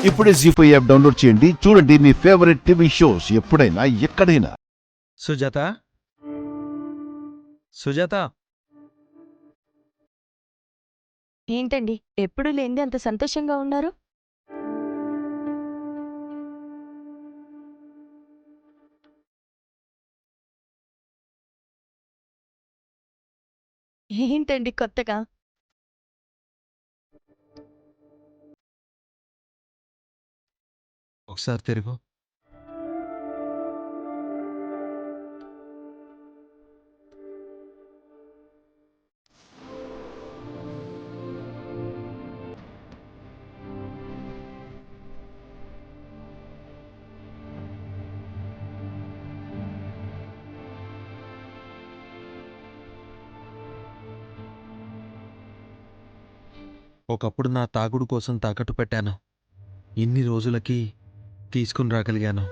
ఇప్పుడే జీ5 app download చేయండి. చూడండి మీ ఫేవరెట్ టీవీ షోస్ ఎప్పుడైనా ఎక్కడైనా. సుజాత సుజాత ఏంటండి ఎప్పుడు లేంది అంత సంతోషంగా ఉన్నారు? ఏంటండి కొత్తగా? ఒకసారి తిరుగు. ఒకప్పుడు నా తాగుడు కోసం తాకట్టు పెట్టాను. ఇన్ని రోజులకి తీసుకుని రాగలిగాను.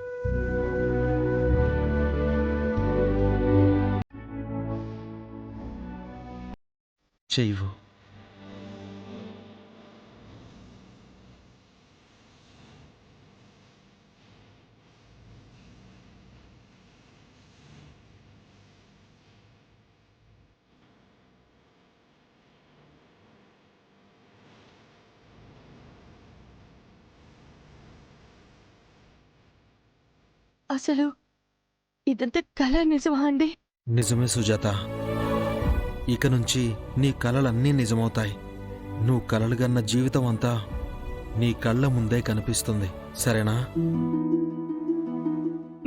చెయ్యు. అసలు ఇదంతా కళ నిజమా అండి? నిజమే సుజాత. ఇక నుంచి నీ కలలన్నీ నిజమవుతాయి. నువ్వు కలలుగన్న జీవితం అంతా నీ కళ్ళ ముందే కనిపిస్తుంది. సరేనా?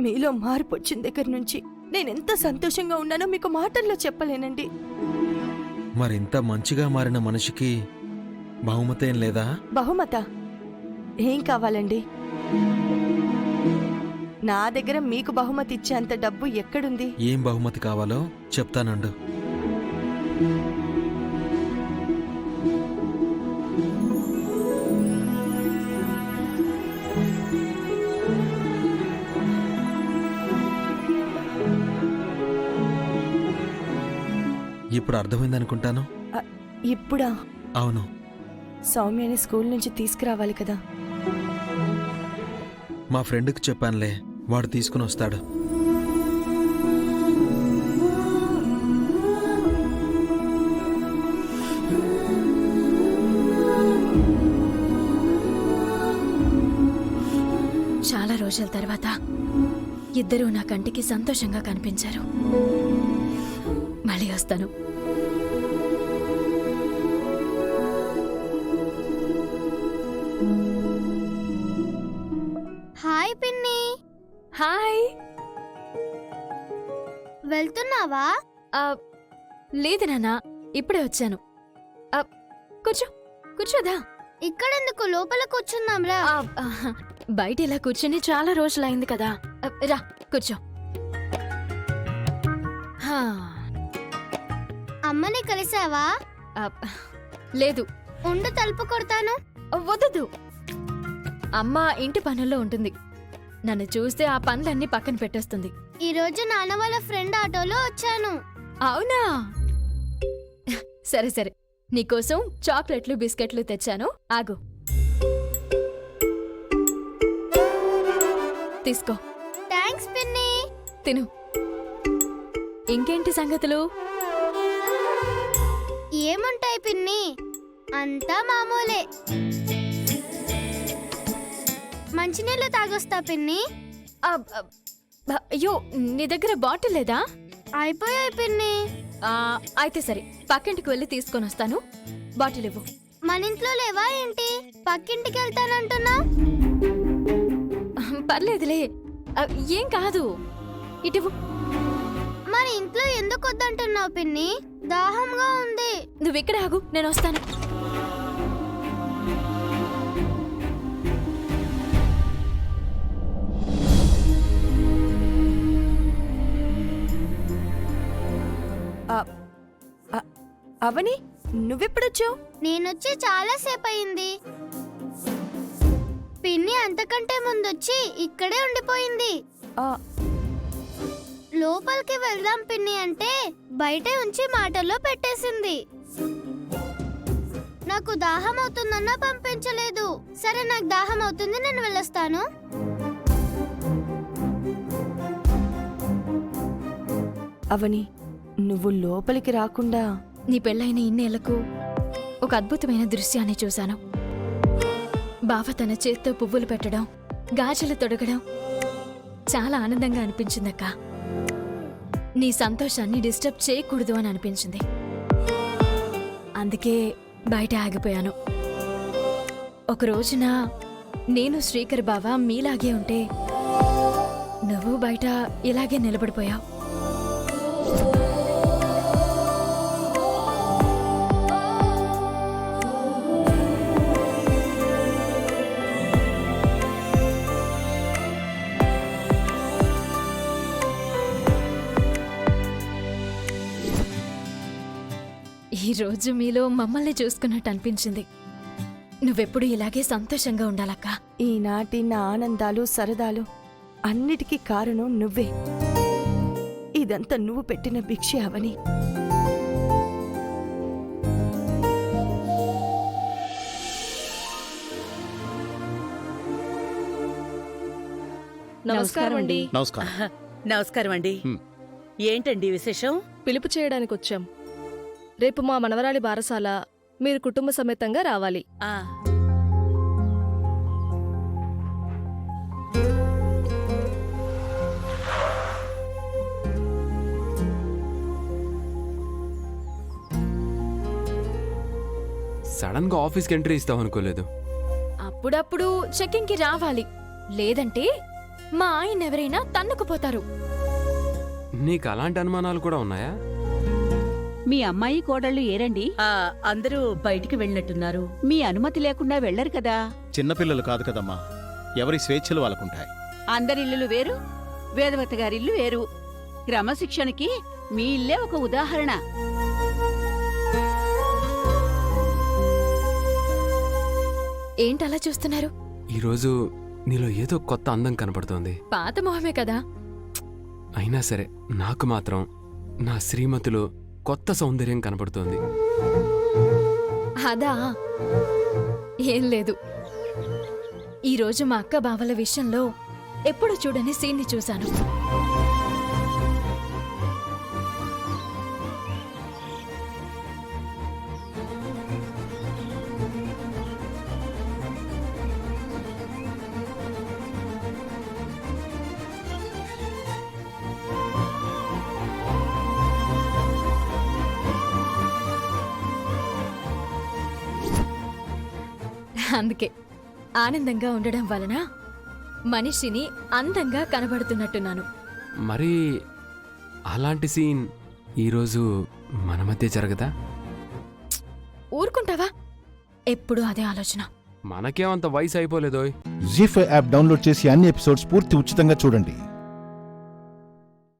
మీలో మార్పు వచ్చిన దగ్గర నుంచి నేనెంత సంతోషంగా ఉన్నానో మీకు మాటల్లో చెప్పలేనండి. మరింత మంచిగా మారిన మనిషికి బహుమతేం లేదా? బహుమత ఏం కావాలండి? నా దగ్గర మీకు బహుమతి ఇచ్చేంత డబ్బు ఎక్కడుంది? ఏం బహుమతి కావాలో చెప్తానండు. ఇప్పుడు అర్థమైందనుకుంటాను. ఇప్పుడా? అవును. సౌమ్యని స్కూల్ నుంచి తీసుకురావాలి కదా. మా ఫ్రెండ్కి చెప్పానులే, వాడు తీసుకుని వస్తాడు. చాలా రోజుల తర్వాత ఇద్దరూ నా కంటికి సంతోషంగా కనిపించారు. మళ్ళీ వస్తాను. హాయ్ పిన్ని. హాయ్. వెళ్తున్నావా? లేదు నాన్న, ఇప్పుడే వచ్చాను. కూర్చో, కూర్చోదా. ఇక్కడెందుకు, లోపల కూర్చుందాంరా. బయట ఇలా కూర్చొని చాలా రోజులైంది కదా. రా కూర్చో. అమ్మని కలిసావా? లేదు. ఉండు, తలుపు కొడతాను. వద్దు, అమ్మ ఇంటి పనుల్లో ఉంటుంది. నన్ను చూస్తే ఆ పనులన్నీ పక్కన పెట్టేస్తుంది. ఈ రోజు నాన్న వాళ్ళ ఫ్రెండ్ ఆటోలో వచ్చాను. అవునా? సరే సరే, నీకోసం చాక్లెట్లు బిస్కెట్లు తెచ్చాను, ఆగు. తీసుకో. థ్యాంక్స్ పిన్ని. తిను. ఇంకేంటి సంగతులు? ఏముంటాయి పిన్ని, అంతా మామూలే. మంచినీళ్ళు తాగొస్తా పిన్ని. అయ్యో, నీ దగ్గర బాటిల్ లేదా? అయిపోయాయి పిన్ని. అయితే సరే, పక్కింటికి వెళ్ళి తీసుకొని వస్తాను. బాటిల్ ఇవ్వు. మన ఇంట్లో లేవా ఏంటి? పక్కింటికి వెళ్తానంటున్నా. పర్లేదులే, ఏం కాదు. ఇటువు. మన ఇంట్లో ఎందుకు వద్దంటున్నావు పిన్ని? దాహంగా ఉంది. నువ్వెక్కడ ఆగు, నేను వస్తాను. అవని, నువ్వెప్పుడొచ్చావు? నేనొచ్చి చాలా సేపు అయింది. పిన్ని అంతకంటే ముందొచ్చి ఇక్కడే ఉండిపోయింది. లోపలికి వెళ్దాం పిన్ని అంటే బయటే ఉంచి మాటల్లో పెట్టేసింది. నాకు దాహం అవుతుందన్నా పంపించలేదు. సరే నాకు దాహం అవుతుంది, నేను వెళ్ళొస్తాను. అవని, నువ్వు లోపలికి రాకుండా నీ పెళ్ళైన ఇన్నేళ్లకు ఒక అద్భుతమైన దృశ్యాన్ని చూశాను. బావ తన చేత్తో పువ్వులు పెట్టడం, గాజులు తొడగడం చాలా ఆనందంగా అనిపించిందక్క. నీ సంతోషాన్ని డిస్టర్బ్ చేయకూడదు అని అనిపించింది. అందుకే బయట ఆగిపోయాను. ఒక రోజున నేను శ్రీకర్ బావ మీలాగే ఉంటే నువ్వు బయట ఇలాగే నిలబడిపోయావు. ఈ రోజు మీలో మమ్మల్ని చూసుకున్నట్టు అనిపించింది. నువ్వెప్పుడు ఇలాగే సంతోషంగా ఉండాలక్క. ఈనాటి నా ఆనందాలు సరదాలు అన్నిటికీ కారణం నువ్వే. ఇదంతా నువ్వు పెట్టిన భిక్షే అవని. నమస్కారం అండి. నమస్కారం. నమస్కారం అండి. ఏంటండి విశేషం? పిలుపు చేయడానికి వచ్చాం. రేపు మా మనవరాలి బారసాల, మీరు కుటుంబ సమేతంగా రావాలి. ఆ సడన్ గా ఆఫీస్కి ఎంట్రీ ఇస్తావు అనుకోలేదు. అప్పుడప్పుడు చెక్కింగ్కి రావాలి, లేదంటే మా ఆయన ఎవరైనా తన్నుకుపోతారు. నీకు అలాంటి అనుమానాలు కూడా ఉన్నాయా? మీ అమ్మాయి కోడళ్ళు ఏరండి? అందరూ బయటికి వెళ్ళినట్టున్నారు. మీ అనుమతి లేకుండా వెళ్లరు కదా. చిన్నపిల్లలు కాదు కదమ్మా, ఎవరి స్వేచ్ఛలు వాళ్ళకుంటాయి. అందరిల్లులు వేరు, వేదవతి గారిల్లు వేరు. క్రమశిక్షణకి మీ ఇల్లే ఒక ఉదాహరణ. ఏంటలా చూస్తున్నారు? ఈరోజు నీలో ఏదో కొత్త అందం కనపడుతోంది. పాత మొహమే కదా. అయినా సరే నాకు మాత్రం నా శ్రీమతిలో కొత్త సౌందర్యం కనపడుతోంది. అదా, ఏం లేదు. ఈరోజు మా అక్క బావల విషయంలో ఎప్పుడు చూడని సీన్ని చూశాను. అందుకే ఆనందంగా ఉండడం వలన మనిషిని అందంగా కనబడుతున్నట్టున్నాను. మరి అలాంటి సీన్ ఈరోజు మన మధ్య జరగదా? ఊరుకుంటావా? ఎప్పుడు అదే ఆలోచన. మనకేమంత వయసు అయిపోలేదోయ్. జీ5 యాప్ డౌన్లోడ్ చేసి అన్ని ఎపిసోడ్స్ పూర్తి ఉచితంగా చూడండి.